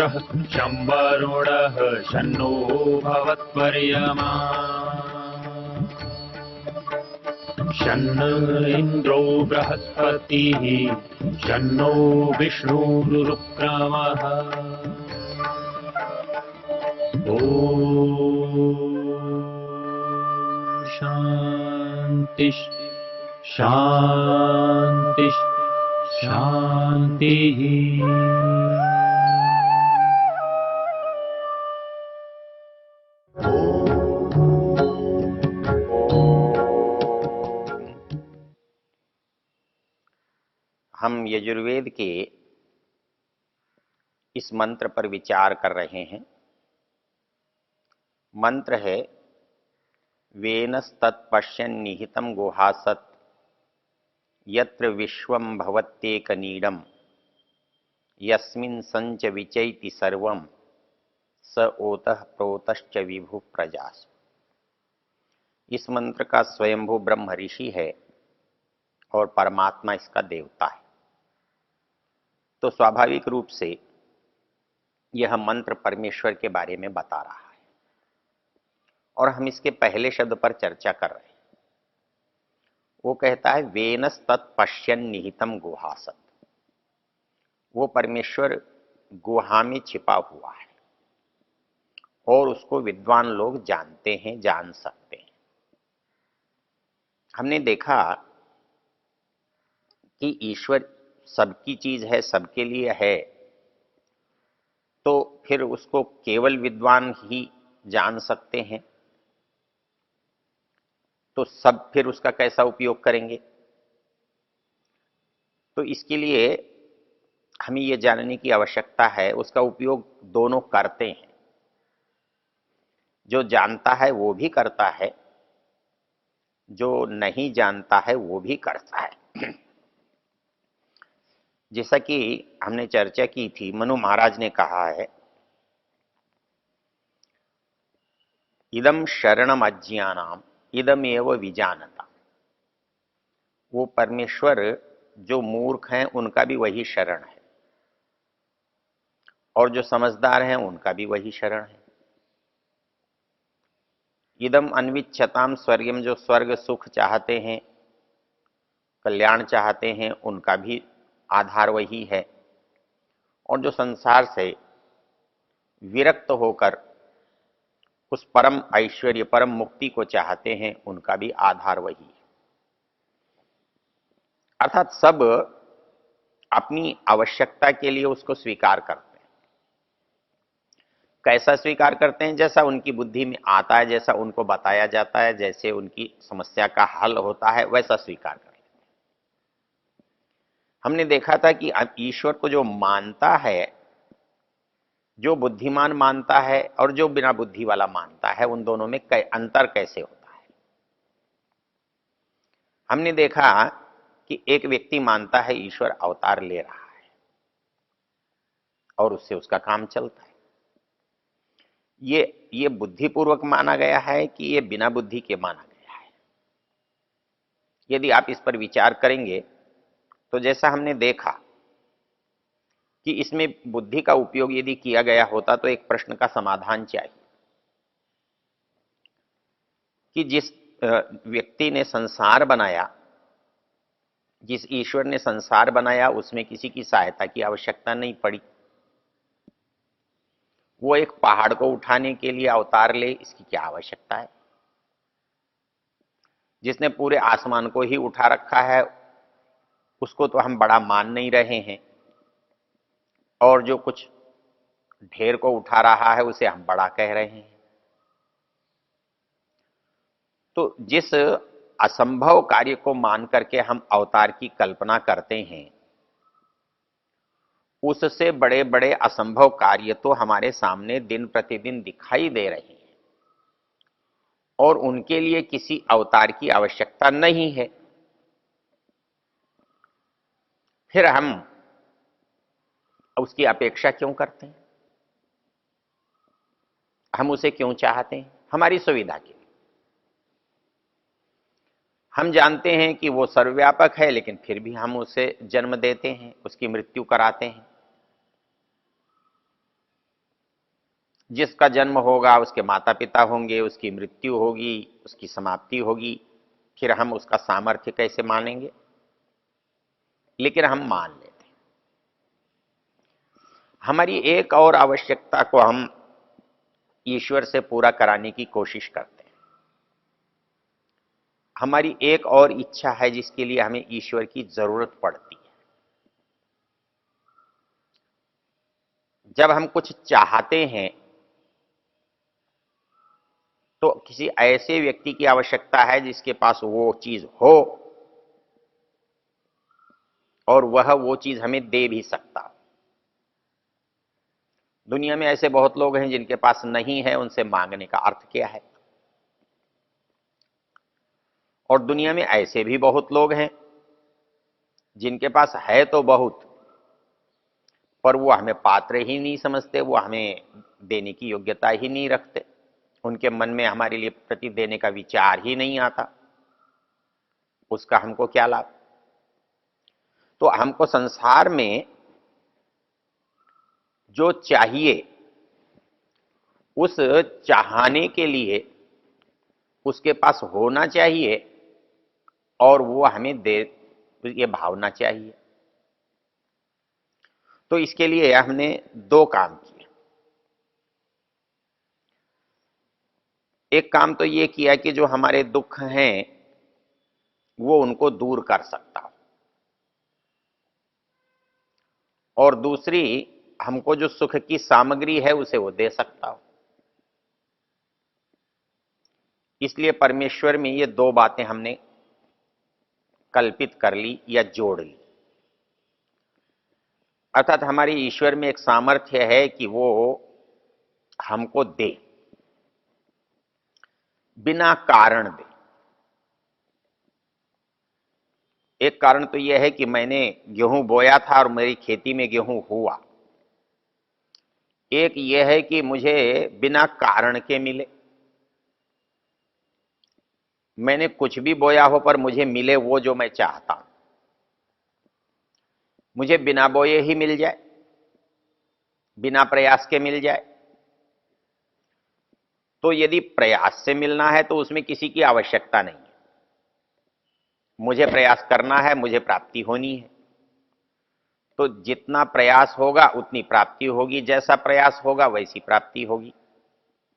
सूर्यः शं वरुणः शन्नो भवत्वर्यमा शन्न इन्द्रो बृहस्पतिः शन्नो विष्णुरुक्रमः ॐ शान्ति शान्ति शान्तिः। हम यजुर्वेद के इस मंत्र पर विचार कर रहे हैं। मंत्र है वेनस्तत्पश्यन् निहितं गुहासत् यत्र विश्वं भवत्येकनीडं यस्मिन् संच विचैति सर्वं स ओतः प्रोतश्च विभु प्रजास्। इस मंत्र का स्वयंभू ब्रह्म ऋषि है और परमात्मा इसका देवता है। तो स्वाभाविक रूप से यह मंत्र परमेश्वर के बारे में बता रहा है और हम इसके पहले शब्द पर चर्चा कर रहे हैं। वो कहता है वेनस तत्पश्यन् निहितम गुहासत। वो परमेश्वर गुहा में छिपा हुआ है और उसको विद्वान लोग जानते हैं, जान सकते हैं। हमने देखा कि ईश्वर सबकी चीज है, सबके लिए है, तो फिर उसको केवल विद्वान ही जान सकते हैं। तो सब फिर उसका कैसा उपयोग करेंगे? तो इसके लिए हमें यह जानने की आवश्यकता है उसका उपयोग दोनों करते हैं। जो जानता है वो भी करता है, जो नहीं जानता है वो भी करता है। जैसा कि हमने चर्चा की थी, मनु महाराज ने कहा है इदम शरणम अज्ञानाम इदमेव विजानता। वो परमेश्वर जो मूर्ख हैं उनका भी वही शरण है और जो समझदार हैं उनका भी वही शरण है। इदम अन्विच्छताम स्वर्गम, जो स्वर्ग सुख चाहते हैं, कल्याण चाहते हैं, उनका भी आधार वही है। और जो संसार से विरक्त होकर उस परम ऐश्वर्य, परम मुक्ति को चाहते हैं, उनका भी आधार वही है। अर्थात सब अपनी आवश्यकता के लिए उसको स्वीकार करते हैं। कैसा स्वीकार करते हैं? जैसा उनकी बुद्धि में आता है, जैसा उनको बताया जाता है, जैसे उनकी समस्या का हल होता है, वैसा स्वीकार करते हैं। हमने देखा था कि ईश्वर को जो मानता है, जो बुद्धिमान मानता है और जो बिना बुद्धि वाला मानता है, उन दोनों में अंतर कैसे होता है। हमने देखा कि एक व्यक्ति मानता है ईश्वर अवतार ले रहा है और उससे उसका काम चलता है। ये बुद्धिपूर्वक माना गया है कि ये बिना बुद्धि के माना गया है? यदि आप इस पर विचार करेंगे तो जैसा हमने देखा कि इसमें बुद्धि का उपयोग यदि किया गया होता तो एक प्रश्न का समाधान चाहिए कि जिस व्यक्ति ने संसार बनाया, जिस ईश्वर ने संसार बनाया, उसमें किसी की सहायता की आवश्यकता नहीं पड़ी। वो एक पहाड़ को उठाने के लिए अवतार ले, इसकी क्या आवश्यकता है? जिसने पूरे आसमान को ही उठा रखा है उसको तो हम बड़ा मान नहीं रहे हैं, और जो कुछ ढेर को उठा रहा है उसे हम बड़ा कह रहे हैं। तो जिस असंभव कार्य को मान करके हम अवतार की कल्पना करते हैं, उससे बड़े बड़े असंभव कार्य तो हमारे सामने दिन प्रतिदिन दिखाई दे रहे हैं और उनके लिए किसी अवतार की आवश्यकता नहीं है। फिर हम उसकी अपेक्षा क्यों करते हैं? हम उसे क्यों चाहते हैं? हमारी सुविधा के लिए। हम जानते हैं कि वो सर्वव्यापक है, लेकिन फिर भी हम उसे जन्म देते हैं, उसकी मृत्यु कराते हैं। जिसका जन्म होगा उसके माता पिता होंगे, उसकी मृत्यु होगी, उसकी समाप्ति होगी, फिर हम उसका सामर्थ्य कैसे मानेंगे? लेकिन हम मान लेते हैं। हमारी एक और आवश्यकता को हम ईश्वर से पूरा कराने की कोशिश करते हैं। हमारी एक और इच्छा है जिसके लिए हमें ईश्वर की जरूरत पड़ती है। जब हम कुछ चाहते हैं तो किसी ऐसे व्यक्ति की आवश्यकता है जिसके पास वो चीज हो और वह वो चीज हमें दे भी सकता हो। दुनिया में ऐसे बहुत लोग हैं जिनके पास नहीं है, उनसे मांगने का अर्थ क्या है? और दुनिया में ऐसे भी बहुत लोग हैं जिनके पास है तो बहुत, पर वो हमें पात्र ही नहीं समझते, वो हमें देने की योग्यता ही नहीं रखते, उनके मन में हमारे लिए प्रति देने का विचार ही नहीं आता। उसका हमको क्या लाभ? तो हमको संसार में जो चाहिए उस चाहने के लिए उसके पास होना चाहिए और वो हमें दे, ये भावना चाहिए। तो इसके लिए हमने दो काम किए। एक काम तो ये किया कि जो हमारे दुख हैं वो उनको दूर कर सकता हो, और दूसरी हमको जो सुख की सामग्री है उसे वो दे सकता हो। इसलिए परमेश्वर में ये दो बातें हमने कल्पित कर ली या जोड़ ली। अर्थात हमारे ईश्वर में एक सामर्थ्य है कि वो हमको दे, बिना कारण दे। एक कारण तो यह है कि मैंने गेहूं बोया था और मेरी खेती में गेहूं हुआ। एक यह है कि मुझे बिना कारण के मिले। मैंने कुछ भी बोया हो पर मुझे मिले वो जो मैं चाहता हूं। मुझे बिना बोए ही मिल जाए, बिना प्रयास के मिल जाए। तो यदि प्रयास से मिलना है तो उसमें किसी की आवश्यकता नहीं है। मुझे प्रयास करना है, मुझे प्राप्ति होनी है, तो जितना प्रयास होगा उतनी प्राप्ति होगी, जैसा प्रयास होगा वैसी प्राप्ति होगी।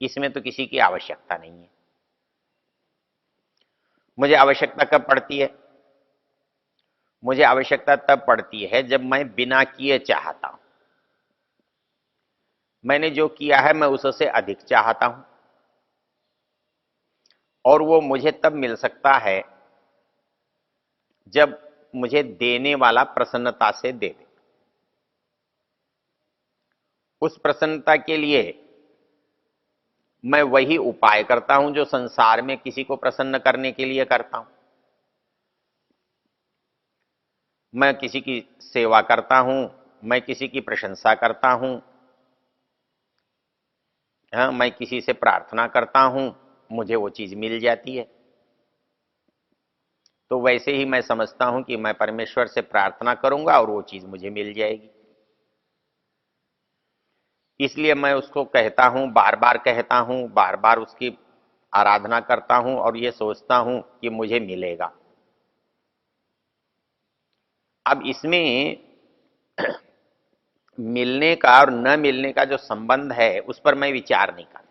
इसमें तो किसी की आवश्यकता नहीं है। मुझे आवश्यकता कब पड़ती है? मुझे आवश्यकता तब पड़ती है जब मैं बिना किए चाहता हूं। मैंने जो किया है मैं उससे अधिक चाहता हूं, और वो मुझे तब मिल सकता है जब मुझे देने वाला प्रसन्नता से दे दे। उस प्रसन्नता के लिए मैं वही उपाय करता हूं जो संसार में किसी को प्रसन्न करने के लिए करता हूं। मैं किसी की सेवा करता हूं, मैं किसी की प्रशंसा करता हूं, हाँ, मैं किसी से प्रार्थना करता हूं, मुझे वो चीज मिल जाती है। तो वैसे ही मैं समझता हूं कि मैं परमेश्वर से प्रार्थना करूंगा और वो चीज मुझे मिल जाएगी। इसलिए मैं उसको कहता हूं, बार बार कहता हूं, बार बार उसकी आराधना करता हूं और ये सोचता हूं कि मुझे मिलेगा। अब इसमें मिलने का और न मिलने का जो संबंध है उस पर मैं विचार नहीं करता।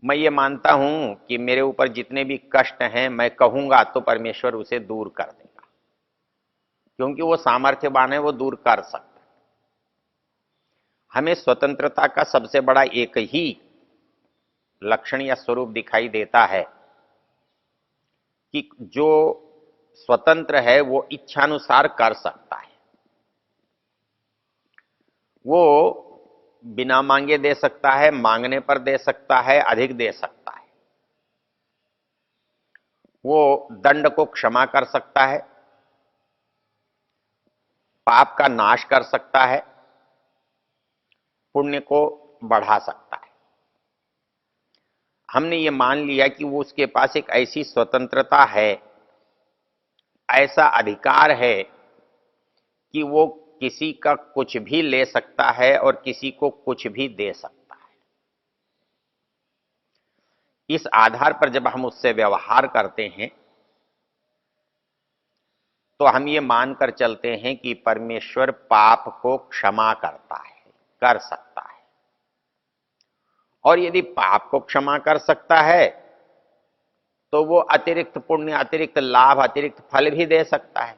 मैं ये मानता हूं कि मेरे ऊपर जितने भी कष्ट हैं मैं कहूंगा तो परमेश्वर उसे दूर कर देगा, क्योंकि वो सामर्थ्यवान है, वो दूर कर सकता है। हमें स्वतंत्रता का सबसे बड़ा एक ही लक्षण या स्वरूप दिखाई देता है कि जो स्वतंत्र है वो इच्छानुसार कर सकता है। वो बिना मांगे दे सकता है, मांगने पर दे सकता है, अधिक दे सकता है। वो दंड को क्षमा कर सकता है, पाप का नाश कर सकता है, पुण्य को बढ़ा सकता है। हमने ये मान लिया कि वो उसके पास एक ऐसी स्वतंत्रता है, ऐसा अधिकार है कि वो किसी का कुछ भी ले सकता है और किसी को कुछ भी दे सकता है। इस आधार पर जब हम उससे व्यवहार करते हैं तो हम ये मानकर चलते हैं कि परमेश्वर पाप को क्षमा करता है, कर सकता है। और यदि पाप को क्षमा कर सकता है तो वो अतिरिक्त पुण्य, अतिरिक्त लाभ, अतिरिक्त फल भी दे सकता है।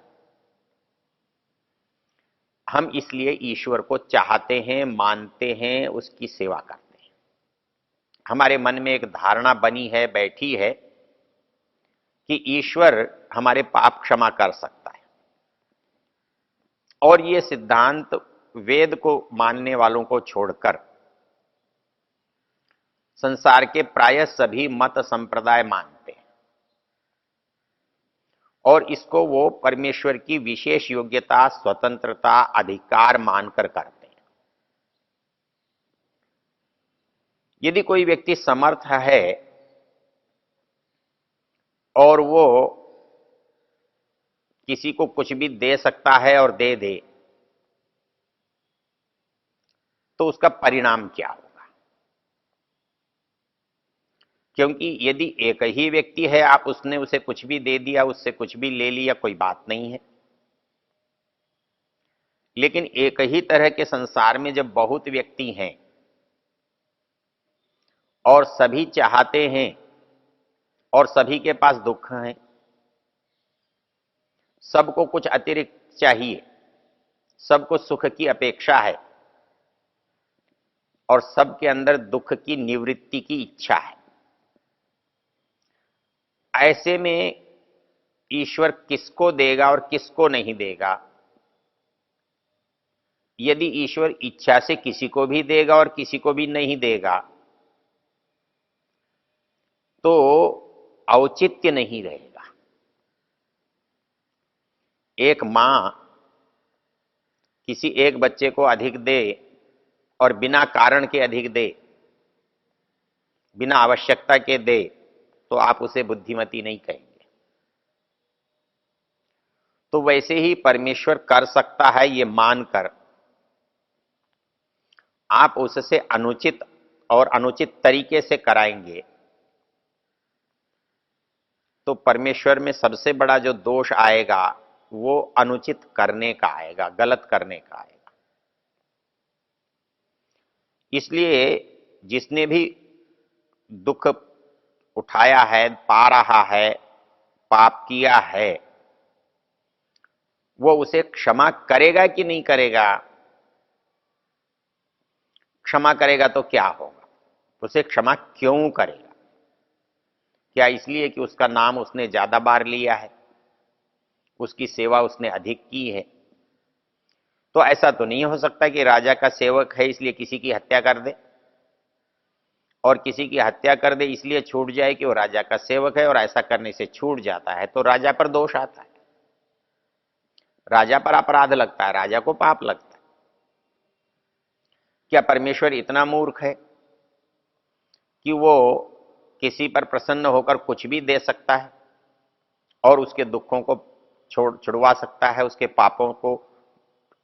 हम इसलिए ईश्वर को चाहते हैं, मानते हैं, उसकी सेवा करते हैं। हमारे मन में एक धारणा बनी है, बैठी है कि ईश्वर हमारे पाप क्षमा कर सकता है। और ये सिद्धांत वेद को मानने वालों को छोड़कर संसार के प्राय सभी मत संप्रदाय मानते हैं और इसको वो परमेश्वर की विशेष योग्यता, स्वतंत्रता, अधिकार मानकर करते हैं। यदि कोई व्यक्ति समर्थ है और वो किसी को कुछ भी दे सकता है और दे दे, तो उसका परिणाम क्या होगा? क्योंकि यदि एक ही व्यक्ति है, आप उसने उसे कुछ भी दे दिया, उससे कुछ भी ले लिया, कोई बात नहीं है। लेकिन एक ही तरह के संसार में जब बहुत व्यक्ति हैं और सभी चाहते हैं और सभी के पास दुख है, सबको कुछ अतिरिक्त चाहिए, सबको सुख की अपेक्षा है और सबके अंदर दुख की निवृत्ति की इच्छा है, ऐसे में ईश्वर किसको देगा और किसको नहीं देगा? यदि ईश्वर इच्छा से किसी को भी देगा और किसी को भी नहीं देगा तो औचित्य नहीं रहेगा। एक मां किसी एक बच्चे को अधिक दे और बिना कारण के अधिक दे, बिना आवश्यकता के दे, तो आप उसे बुद्धिमती नहीं कहेंगे। तो वैसे ही परमेश्वर कर सकता है ये मानकर आप उससे अनुचित और अनुचित तरीके से कराएंगे तो परमेश्वर में सबसे बड़ा जो दोष आएगा वो अनुचित करने का आएगा, गलत करने का आएगा। इसलिए जिसने भी दुख उठाया है, पा रहा है, पाप किया है, वो उसे क्षमा करेगा कि नहीं करेगा? क्षमा करेगा तो क्या होगा? उसे क्षमा क्यों करेगा? क्या इसलिए कि उसका नाम उसने ज्यादा बार लिया है, उसकी सेवा उसने अधिक की है? तो ऐसा तो नहीं हो सकता कि राजा का सेवक है इसलिए किसी की हत्या कर दे और किसी की हत्या कर दे इसलिए छूट जाए कि वो राजा का सेवक है और ऐसा करने से छूट जाता है तो राजा पर दोष आता है, राजा पर अपराध लगता है, राजा को पाप लगता है। क्या परमेश्वर इतना मूर्ख है कि वो किसी पर प्रसन्न होकर कुछ भी दे सकता है और उसके दुखों को छुड़वा सकता है, उसके पापों को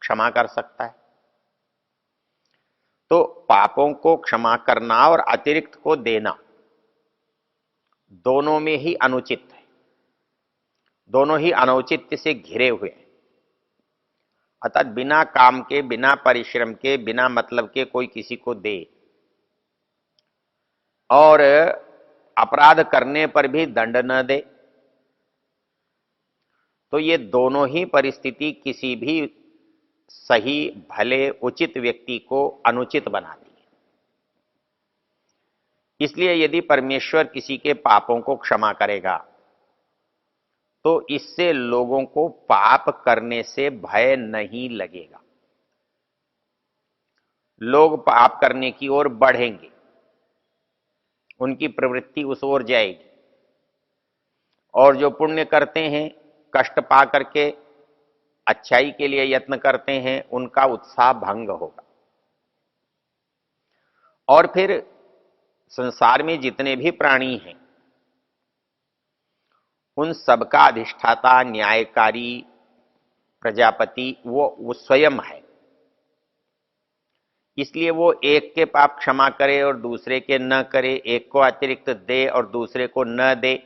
क्षमा कर सकता है? तो पापों को क्षमा करना और अतिरिक्त को देना दोनों में ही अनुचित है, दोनों ही अनौचित्य से घिरे हुए हैं। अर्थात बिना काम के, बिना परिश्रम के, बिना मतलब के कोई किसी को दे और अपराध करने पर भी दंड न दे, तो ये दोनों ही परिस्थिति किसी भी सही, भले, उचित व्यक्ति को अनुचित बनाती है। इसलिए यदि परमेश्वर किसी के पापों को क्षमा करेगा तो इससे लोगों को पाप करने से भय नहीं लगेगा, लोग पाप करने की ओर बढ़ेंगे, उनकी प्रवृत्ति उस ओर जाएगी और जो पुण्य करते हैं, कष्ट पा करके अच्छाई के लिए यत्न करते हैं, उनका उत्साह भंग होगा। और फिर संसार में जितने भी प्राणी हैं उन सबका अधिष्ठाता, न्यायकारी प्रजापति वो स्वयं है, इसलिए वो एक के पाप क्षमा करे और दूसरे के न करे, एक को अतिरिक्त दे और दूसरे को न दे,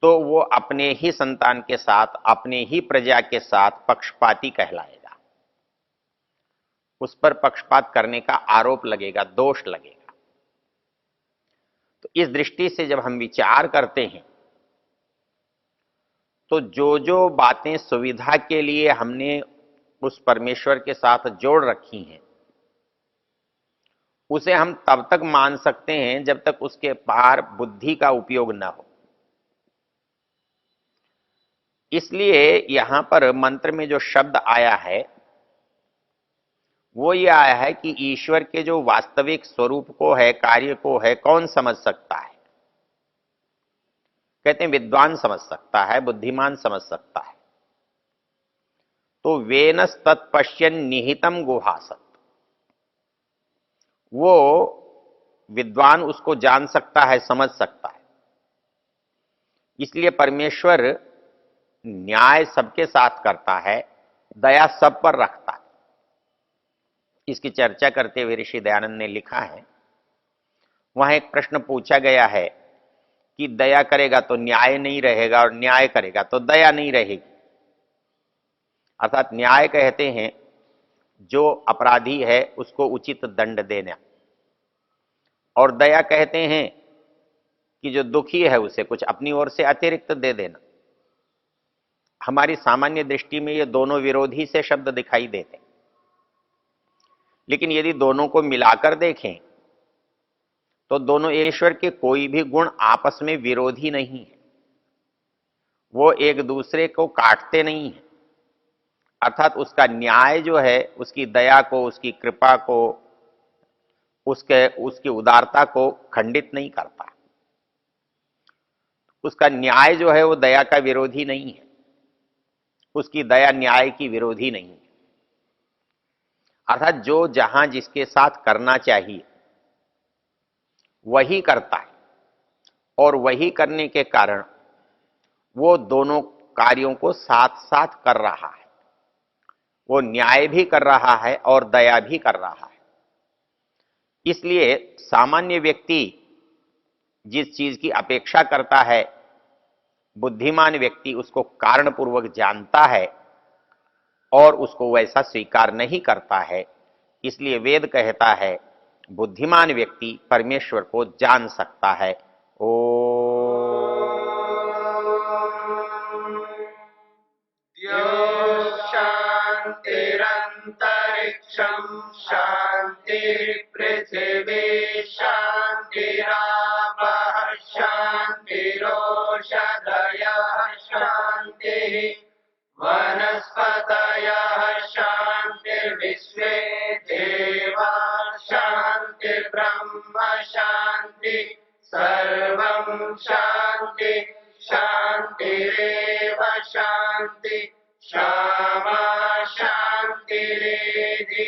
तो वो अपने ही संतान के साथ, अपने ही प्रजा के साथ पक्षपाती कहलाएगा। उस पर पक्षपात करने का आरोप लगेगा, दोष लगेगा। तो इस दृष्टि से जब हम विचार करते हैं तो जो जो बातें सुविधा के लिए हमने उस परमेश्वर के साथ जोड़ रखी हैं, उसे हम तब तक मान सकते हैं जब तक उसके पार बुद्धि का उपयोग न हो। इसलिए यहां पर मंत्र में जो शब्द आया है वो ये आया है कि ईश्वर के जो वास्तविक स्वरूप को है, कार्य को है, कौन समझ सकता है? कहते हैं विद्वान समझ सकता है, बुद्धिमान समझ सकता है। तो वेनस तत्पश्यन निहितम गुहासत, वो विद्वान उसको जान सकता है, समझ सकता है। इसलिए परमेश्वर न्याय सबके साथ करता है, दया सब पर रखता है। इसकी चर्चा करते हुए ऋषि दयानंद ने लिखा है, वहां एक प्रश्न पूछा गया है कि दया करेगा तो न्याय नहीं रहेगा और न्याय करेगा तो दया नहीं रहेगी। अर्थात न्याय कहते हैं जो अपराधी है उसको उचित दंड देना, और दया कहते हैं कि जो दुखी है उसे कुछ अपनी ओर से अतिरिक्त दे देना। हमारी सामान्य दृष्टि में ये दोनों विरोधी से शब्द दिखाई देते हैं, लेकिन यदि दोनों को मिलाकर देखें तो दोनों ईश्वर के कोई भी गुण आपस में विरोधी नहीं है, वो एक दूसरे को काटते नहीं है। अर्थात उसका न्याय जो है उसकी दया को, उसकी कृपा को, उसकी उदारता को खंडित नहीं करता। उसका न्याय जो है वो दया का विरोधी नहीं है, उसकी दया न्याय की विरोधी नहीं है। अर्थात जो जहां जिसके साथ करना चाहिए वही करता है, और वही करने के कारण वो दोनों कार्यों को साथ साथ कर रहा है। वो न्याय भी कर रहा है और दया भी कर रहा है। इसलिए सामान्य व्यक्ति जिस चीज की अपेक्षा करता है, बुद्धिमान व्यक्ति उसको कारणपूर्वक जानता है और उसको वैसा स्वीकार नहीं करता है। इसलिए वेद कहता है बुद्धिमान व्यक्ति परमेश्वर को जान सकता है। ओ शांतिरंतरिक्षम शांति पृथिवी शांतिरापः शांतिरोषधयः शांति वनस्पतयः शांतिर्विश्वे देवा शांति ब्रह्म शांति सर्वं शांति शांतिरेव शांति क्षमा शांतिरेधि